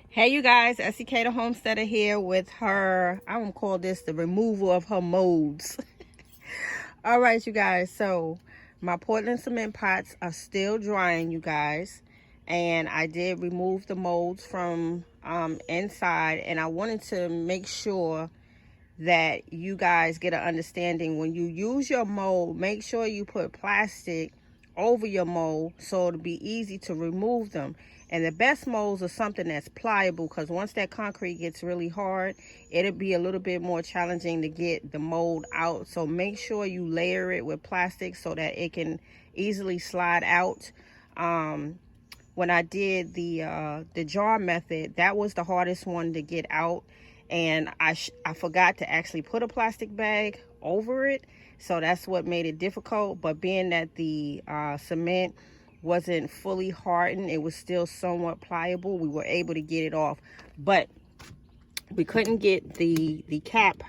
Hey you guys, Esikhomesteddah here with her, I'm gonna call this the removal of her molds. All right, you guys, so my Portland cement pots are still drying, you guys, and I did remove the molds from inside, and I wanted to make sure that you guys get an understanding. When you use your mold, make sure you put plastic over your mold so it'll be easy to remove them. And the best molds are something that's pliable, because once that concrete gets really hard, it'll be a little bit more challenging to get the mold out. So make sure you layer it with plastic so that it can easily slide out. When I did the jar method, that was the hardest one to get out, and I forgot to actually put a plastic bag over it, so that's what made it difficult. But being that the cement wasn't fully hardened, it was still somewhat pliable, we were able to get it off. But we couldn't get the cap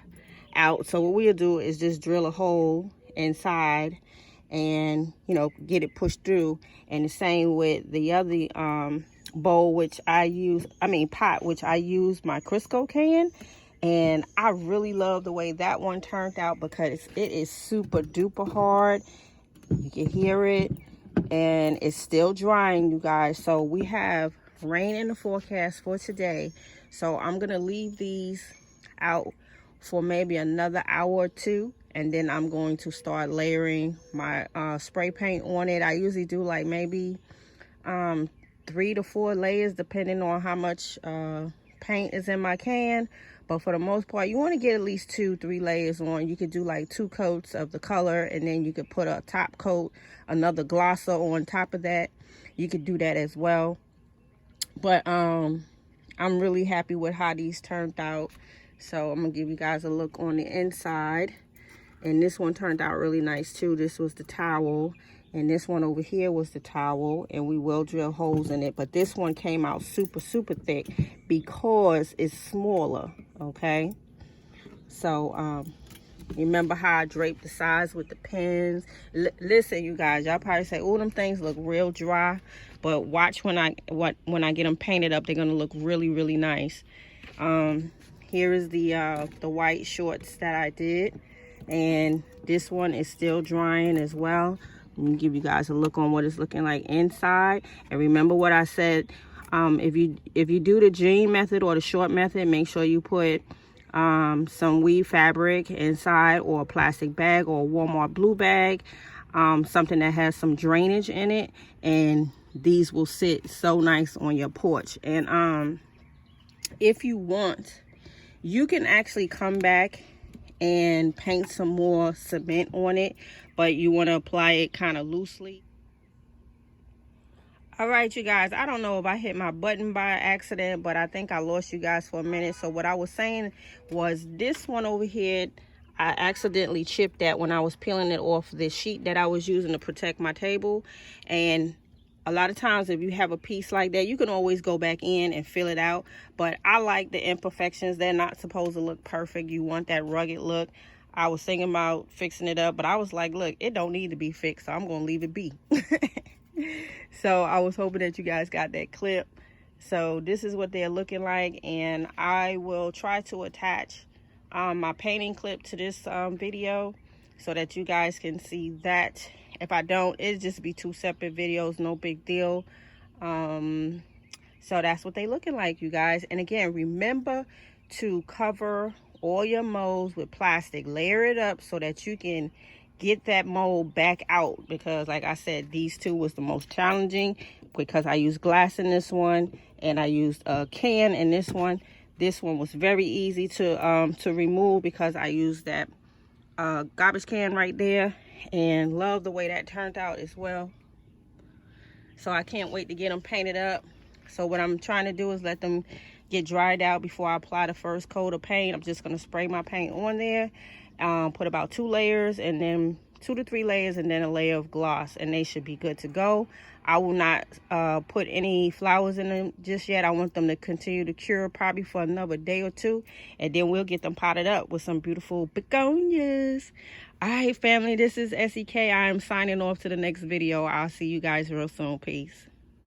out, so what we'll do is just drill a hole inside and, you know, get it pushed through. And the same with the other bowl, which pot, which I use my Crisco can. And I really love the way that one turned out, because it is super duper hard. You can hear it, and it's still drying, you guys. So we have rain in the forecast for today, so I'm gonna leave these out for maybe another hour or two, and then I'm going to start layering my spray paint on it. I usually do like maybe 3 to 4 layers depending on how much paint is in my can. But for the most part, you want to get at least 2-3 layers on. You could do like 2 coats of the color, and then you could put a top coat, another glosser on top of that. You could do that as well. But I'm really happy with how these turned out. So I'm gonna give you guys a look on the inside. And this one turned out really nice too. This was the towel, and this one over here was the towel, and we will drill holes in it. But this one came out super thick because it's smaller. Okay, so remember how I draped the sides with the pins? Listen, you guys, y'all probably say, oh, them things look real dry, but watch when I get them painted up, they're gonna look really nice. Here is the white shorts that I did, and this one is still drying as well. Let me give you guys a look on what it's looking like inside. And remember what I said, if you do the jean method or the short method, make sure you put some weave fabric inside, or a plastic bag, or a Walmart blue bag, something that has some drainage in it, and these will sit so nice on your porch. And if you want, you can actually come back and paint some more cement on it, but you want to apply it kind of loosely. All right, you guys, I don't know if I hit my button by accident, but I think I lost you guys for a minute. So what I was saying was, this one over here, I accidentally chipped that when I was peeling it off the sheet that I was using to protect my table. And a lot of times, if you have a piece like that, you can always go back in and fill it out. But I like the imperfections. They're not supposed to look perfect. You want that rugged look. I was thinking about fixing it up, but I was like, look, it don't need to be fixed, so I'm going to leave it be. So I was hoping that you guys got that clip. So this is what they're looking like, and I will try to attach my painting clip to this video so that you guys can see that. If I don't, it'll just be 2 separate videos, no big deal. So that's what they looking like, you guys. And again, remember to cover all your molds with plastic. Layer it up so that you can get that mold back out, because like I said, these 2 was the most challenging, because I used glass in this one and I used a can in this one. This one was very easy to remove, because I used that garbage can right there, and love the way that turned out as well. So I can't wait to get them painted up. So what I'm trying to do is let them get dried out before I apply the first coat of paint. I'm just going to spray my paint on there, put about 2 layers, and then 2 to 3 layers, and then a layer of gloss, and they should be good to go. I will not put any flowers in them just yet. I want them to continue to cure probably for another day or 2, and then we'll get them potted up with some beautiful begonias. All right, family, this is SEK. I am signing off to the next video. I'll see you guys real soon. Peace.